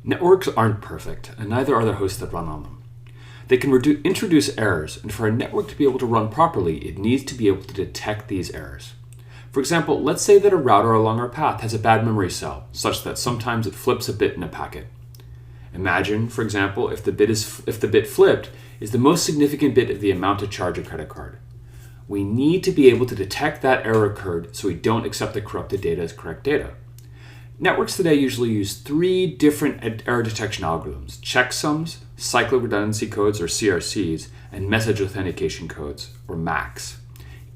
Networks aren't perfect, and neither are the hosts that run on them. They can introduce errors, and for a network to be able to run properly, it needs to be able to detect these errors. For example, let's say that a router along our path has a bad memory cell, such that sometimes it flips a bit in a packet. Imagine, for example, if the bit flipped is the most significant bit of the amount to charge a credit card. We need to be able to detect that error occurred so we don't accept the corrupted data as correct data. Networks today usually use 3 different error detection algorithms: checksums, cyclic redundancy codes, or CRCs, and message authentication codes, or MACs.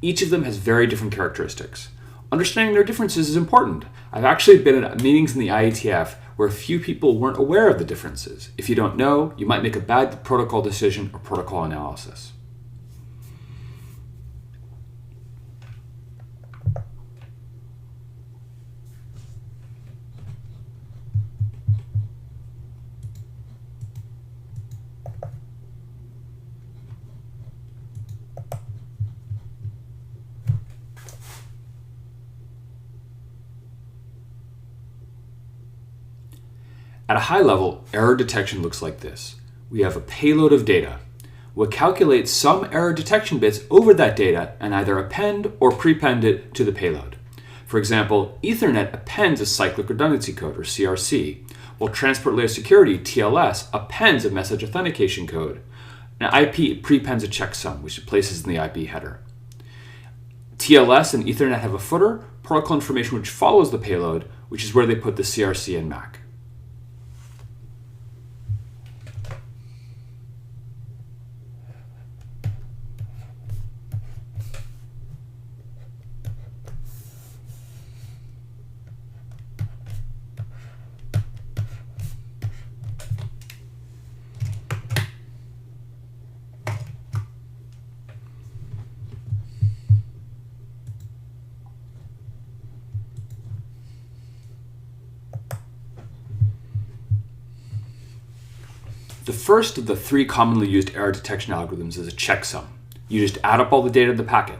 Each of them has very different characteristics. Understanding their differences is important. I've actually been at meetings in the IETF where a few people weren't aware of the differences. If you don't know, you might make a bad protocol decision or protocol analysis. At a high level, error detection looks like this. We have a payload of data. We'll calculate some error detection bits over that data and either append or prepend it to the payload. For example, Ethernet appends a cyclic redundancy code, or CRC, while Transport Layer Security, TLS, appends a message authentication code. Now, IP prepends a checksum, which it places in the IP header. TLS and Ethernet have a footer, protocol information which follows the payload, which is where they put the CRC and MAC. The first of the 3 commonly used error detection algorithms is a checksum. You just add up all the data of the packet.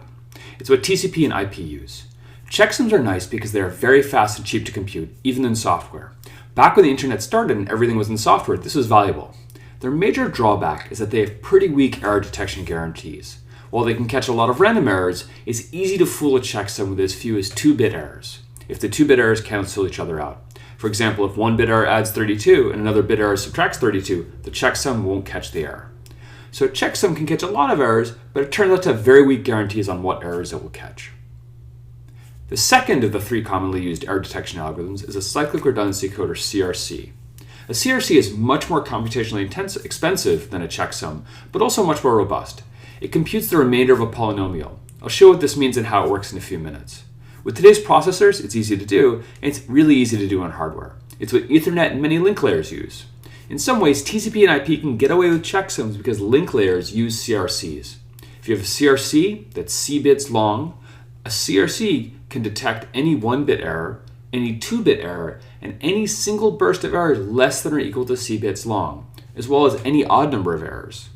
It's what TCP and IP use. Checksums are nice because they are very fast and cheap to compute, even in software. Back when the internet started and everything was in software, this was valuable. Their major drawback is that they have pretty weak error detection guarantees. While they can catch a lot of random errors, it's easy to fool a checksum with as few as 2-bit errors, if the 2-bit errors cancel each other out. For example, if one bit error adds 32 and another bit error subtracts 32, the checksum won't catch the error. So a checksum can catch a lot of errors, but it turns out to have very weak guarantees on what errors it will catch. The second of the 3 commonly used error detection algorithms is a cyclic redundancy code, or CRC. A CRC is much more computationally expensive than a checksum, but also much more robust. It computes the remainder of a polynomial. I'll show what this means and how it works in a few minutes. With today's processors, it's easy to do, and it's really easy to do on hardware. It's what Ethernet and many link layers use. In some ways, TCP and IP can get away with checksums because link layers use CRCs. If you have a CRC that's C bits long, a CRC can detect any 1-bit error, any 2-bit error, and any single burst of errors less than or equal to C bits long, as well as any odd number of errors.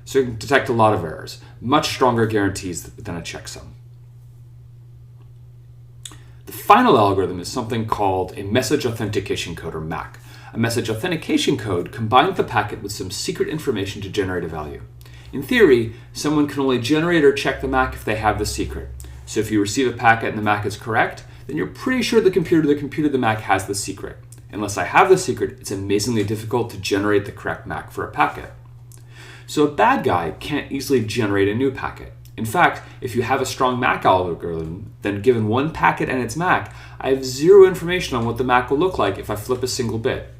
So it can detect a lot of errors, much stronger guarantees than a checksum. The final algorithm is something called a message authentication code, or MAC. A message authentication code combines the packet with some secret information to generate a value. In theory, someone can only generate or check the MAC if they have the secret. So if you receive a packet and the MAC is correct, then you're pretty sure the computer that computed the MAC has the secret. Unless I have the secret, it's amazingly difficult to generate the correct MAC for a packet. So a bad guy can't easily generate a new packet. In fact, if you have a strong MAC algorithm, then given one packet and its MAC, I have zero information on what the MAC will look like if I flip a single bit.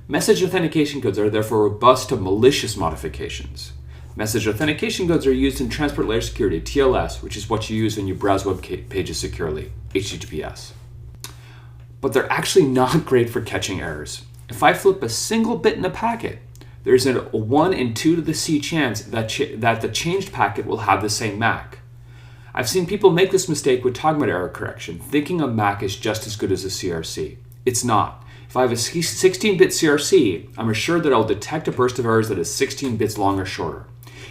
Message authentication codes are therefore robust to malicious modifications. Message authentication codes are used in Transport Layer Security, TLS, which is what you use when you browse web pages securely, HTTPS. But they're actually not great for catching errors. If I flip a single bit in a packet, there's a 1 in 2 to the C chance that the changed packet will have the same MAC. I've seen people make this mistake with Togmet error correction, thinking a MAC is just as good as a CRC. It's not. If I have a 16-bit CRC, I'm assured that I'll detect a burst of errors that is 16 bits long or shorter.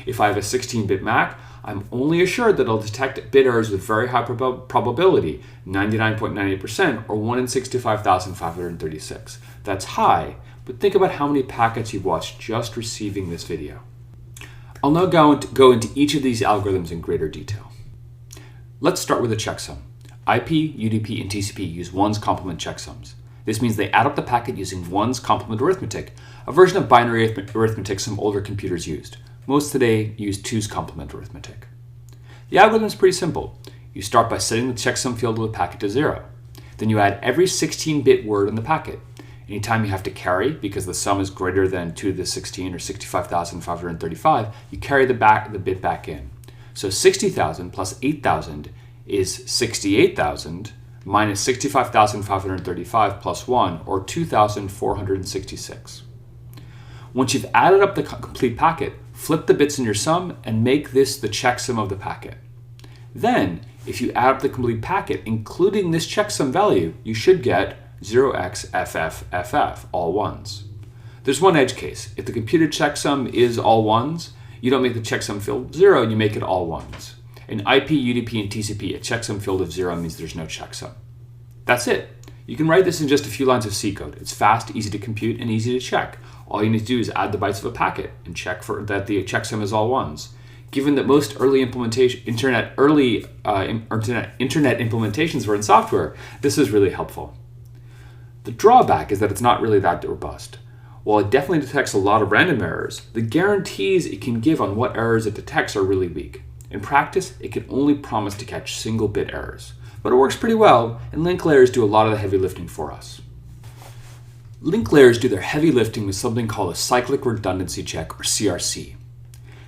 If I have a 16-bit MAC, I'm only assured that I'll detect bit errors with very high probability, 99.98%, or 1 in 65,536. That's high, but think about how many packets you've watched just receiving this video. I'll now go into each of these algorithms in greater detail. Let's start with a checksum. IP, UDP, and TCP use ones complement checksums. This means they add up the packet using ones complement arithmetic, a version of binary arithmetic some older computers used. Most today use twos complement arithmetic. The algorithm is pretty simple. You start by setting the checksum field of the packet to 0. Then you add every 16-bit word in the packet. Anytime you have to carry, because the sum is greater than 2 to the 16 or 65,535, you carry the bit back in. So 60,000 plus 8,000 is 68,000 minus 65,535 plus 1, or 2,466. Once you've added up the complete packet, flip the bits in your sum and make this the checksum of the packet. Then, if you add up the complete packet, including this checksum value, you should get 0xFFFF, all ones. There's one edge case. If the computed checksum is all ones, you don't make the checksum field 0, you make it all ones. In IP, UDP, and TCP, a checksum field of 0 means there's no checksum. That's it. You can write this in just a few lines of C code. It's fast, easy to compute, and easy to check. All you need to do is add the bytes of a packet and check for that the checksum is all ones. Given that most early internet implementations were in software, this is really helpful. The drawback is that it's not really that robust. While it definitely detects a lot of random errors, the guarantees it can give on what errors it detects are really weak. In practice, it can only promise to catch single-bit errors. But it works pretty well, and link layers do a lot of the heavy lifting for us. Link layers do their heavy lifting with something called a cyclic redundancy check, or CRC.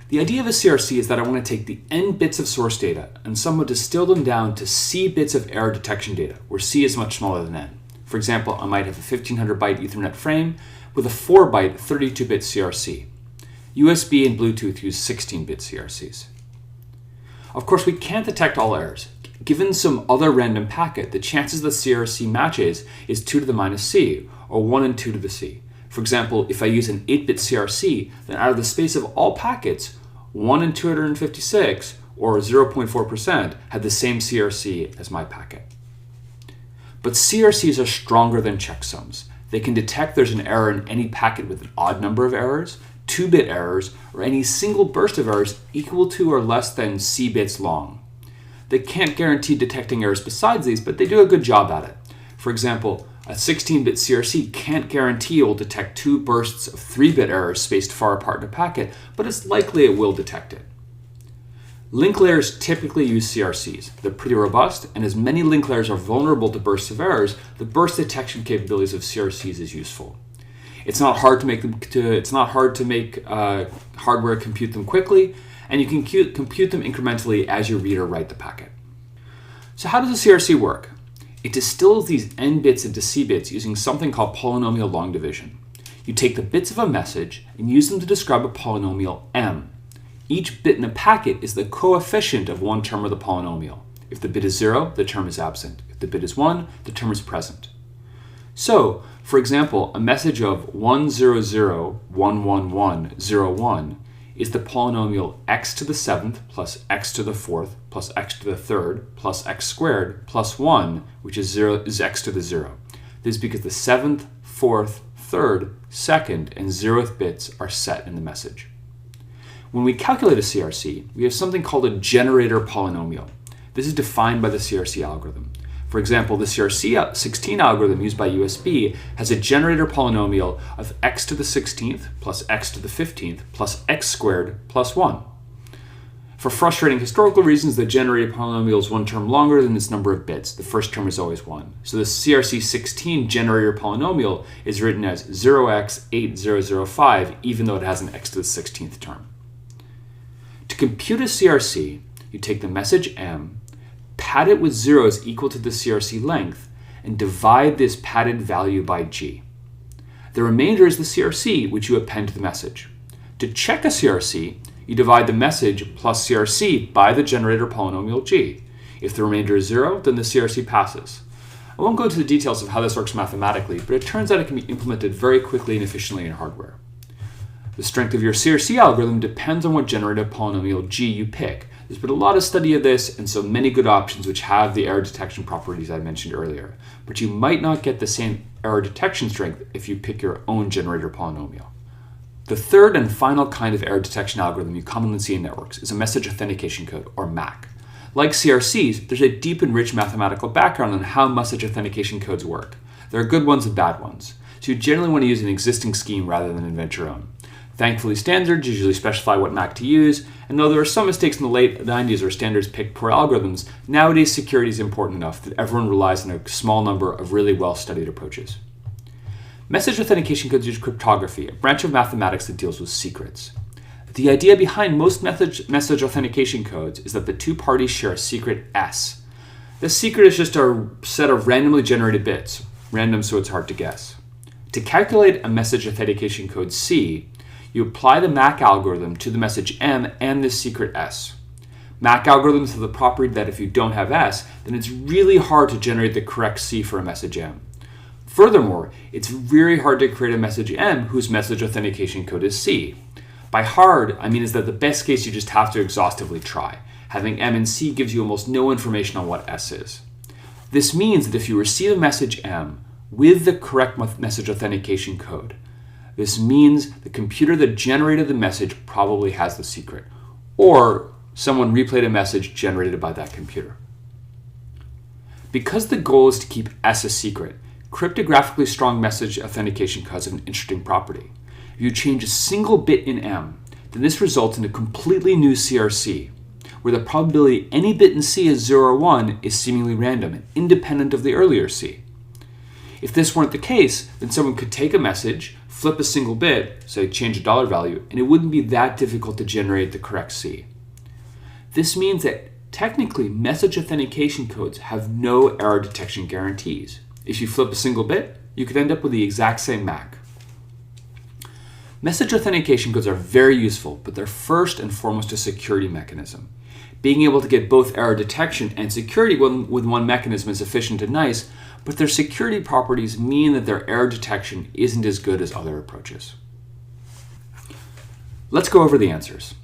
The idea of a CRC is that I want to take the n bits of source data and somewhat distill them down to c bits of error detection data, where c is much smaller than n. For example, I might have a 1500 byte Ethernet frame with a 4 byte 32-bit CRC. USB and Bluetooth use 16-bit CRCs. Of course, we can't detect all errors. Given some other random packet, the chances the CRC matches is 2 to the minus c, or 1 and 2 to the c. For example, if I use an 8-bit CRC, then out of the space of all packets, 1 in 256, or 0.4%, had the same CRC as my packet. But CRCs are stronger than checksums. They can detect there's an error in any packet with an odd number of errors, 2-bit errors, or any single burst of errors equal to or less than c bits long. They can't guarantee detecting errors besides these, but they do a good job at it. For example, a 16-bit CRC can't guarantee it will detect 2 bursts of 3-bit errors spaced far apart in a packet, but it's likely it will detect it. Link layers typically use CRCs. They're pretty robust, and as many link layers are vulnerable to bursts of errors, the burst detection capabilities of CRCs is useful. It's not hard to make hardware compute them quickly, and you can compute them incrementally as you read or write the packet. So how does a CRC work? It distills these n bits into c bits using something called polynomial long division. You take the bits of a message and use them to describe a polynomial m. Each bit in a packet is the coefficient of one term of the polynomial. If the bit is 0, the term is absent. If the bit is 1, the term is present. So, for example, a message of 1001101 is the polynomial x to the 7th plus x to the 4th plus x to the 3rd plus x squared plus 1, which is x to the 0. This is because the 7th, 4th, 3rd, 2nd, and 0th bits are set in the message. When we calculate a CRC, we have something called a generator polynomial. This is defined by the CRC algorithm. For example, the CRC16 algorithm used by USB has a generator polynomial of x to the 16th plus x to the 15th plus x squared plus 1. For frustrating historical reasons, the generator polynomial is one term longer than its number of bits. The first term is always 1. So the CRC16 generator polynomial is written as 0x8005, even though it has an x to the 16th term. To compute a CRC, you take the message m, pad it with zeros equal to the CRC length, and divide this padded value by g. The remainder is the CRC, which you append to the message. To check a CRC, you divide the message plus CRC by the generator polynomial g. If the remainder is 0, then the CRC passes. I won't go into the details of how this works mathematically, but it turns out it can be implemented very quickly and efficiently in hardware. The strength of your CRC algorithm depends on what generator polynomial g you pick. There's been a lot of study of this, and so many good options which have the error detection properties I mentioned earlier. But you might not get the same error detection strength if you pick your own generator polynomial. The third and final kind of error detection algorithm you commonly see in networks is a message authentication code, or MAC. Like CRCs, there's a deep and rich mathematical background on how message authentication codes work. There are good ones and bad ones, so you generally want to use an existing scheme rather than invent your own. Thankfully, standards usually specify what MAC to use, and though there were some mistakes in the late 90s where standards picked poor algorithms, nowadays security is important enough that everyone relies on a small number of really well-studied approaches. Message authentication codes use cryptography, a branch of mathematics that deals with secrets. The idea behind most message authentication codes is that the two parties share a secret S. This secret is just a set of randomly generated bits, random so it's hard to guess. To calculate a message authentication code C, you apply the MAC algorithm to the message M and this secret S. MAC algorithms have the property that if you don't have S, then it's really hard to generate the correct C for a message M. Furthermore, it's very hard to create a message M whose message authentication code is C. By hard, I mean is that the best case you just have to exhaustively try. Having M and C gives you almost no information on what S is. This means that if you receive a message M with the correct message authentication code, this means the computer that generated the message probably has the secret, or someone replayed a message generated by that computer. Because the goal is to keep S a secret, cryptographically strong message authentication codes have an interesting property. If you change a single bit in M, then this results in a completely new CRC, where the probability any bit in C is 0 or 1 is seemingly random and independent of the earlier C. If this weren't the case, then someone could take a message, flip a single bit, say change a dollar value, and it wouldn't be that difficult to generate the correct C. This means that technically message authentication codes have no error detection guarantees. If you flip a single bit, you could end up with the exact same MAC. Message authentication codes are very useful, but they're first and foremost a security mechanism. Being able to get both error detection and security with one mechanism is efficient and nice, but their security properties mean that their error detection isn't as good as other approaches. Let's go over the answers.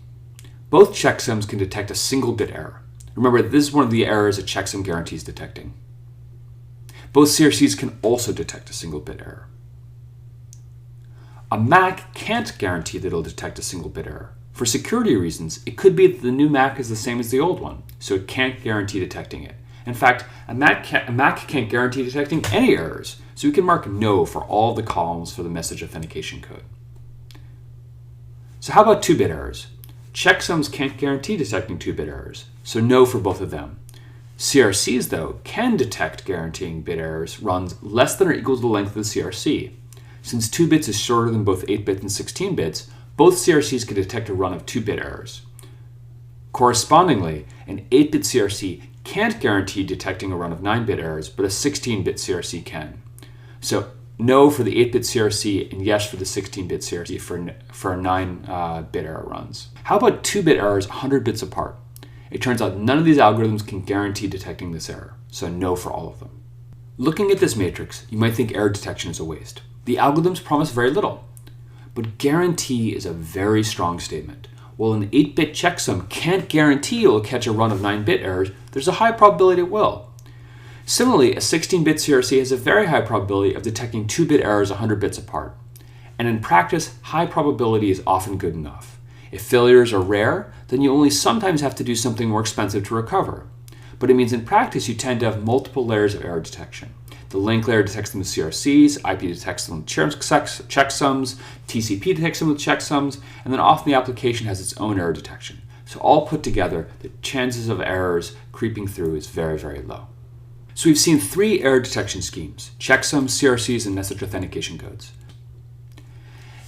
Both checksums can detect a single bit error. Remember, this is one of the errors a checksum guarantees detecting. Both CRCs can also detect a single bit error. A MAC can't guarantee that it'll detect a single bit error. For security reasons, it could be that the new MAC is the same as the old one, so it can't guarantee detecting it. In fact, a MAC can't guarantee detecting any errors, so we can mark no for all the columns for the message authentication code. So how about 2-bit errors? Checksums can't guarantee detecting 2-bit errors, so no for both of them. CRCs, though, can detect guaranteeing bit errors runs less than or equal to the length of the CRC. Since 2 bits is shorter than both 8 bits and 16 bits, both CRCs can detect a run of 2-bit errors. Correspondingly, an 8-bit CRC can't guarantee detecting a run of 9-bit errors, but a 16-bit CRC can. So no for the 8-bit CRC and yes for the 16-bit CRC for 9-bit error runs. How about 2-bit errors 100 bits apart? It turns out none of these algorithms can guarantee detecting this error, so no for all of them. Looking at this matrix, you might think error detection is a waste. The algorithms promise very little, but guarantee is a very strong statement. While an 8-bit checksum can't guarantee it will catch a run of 9-bit errors, there's a high probability it will. Similarly, a 16-bit CRC has a very high probability of detecting 2-bit errors 100 bits apart. And in practice, high probability is often good enough. If failures are rare, then you only sometimes have to do something more expensive to recover. But it means in practice you tend to have multiple layers of error detection. The link layer detects them with CRCs, IP detects them with checksums, TCP detects them with checksums, and then often the application has its own error detection. So all put together, the chances of errors creeping through is very, very low. So we've seen 3 error detection schemes: checksums, CRCs, and message authentication codes.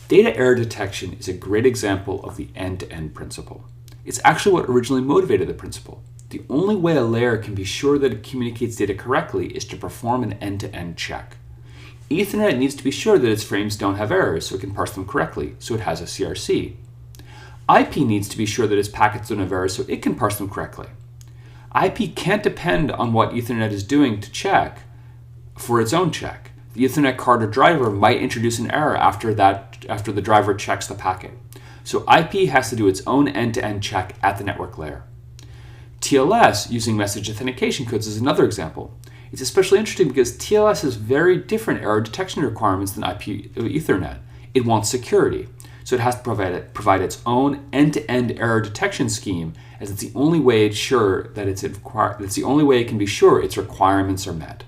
Data error detection is a great example of the end-to-end principle. It's actually what originally motivated the principle. The only way a layer can be sure that it communicates data correctly is to perform an end-to-end check. Ethernet needs to be sure that its frames don't have errors so it can parse them correctly, so it has a CRC. IP needs to be sure that its packets don't have errors so it can parse them correctly. IP can't depend on what Ethernet is doing to check for its own check. The Ethernet card or driver might introduce an error after the driver checks the packet. So IP has to do its own end-to-end check at the network layer. TLS, using message authentication codes, is another example. It's especially interesting because TLS has very different error detection requirements than IP Ethernet. It wants security, so it has to provide its own end-to-end error detection scheme, as it's the only way it can be sure its requirements are met.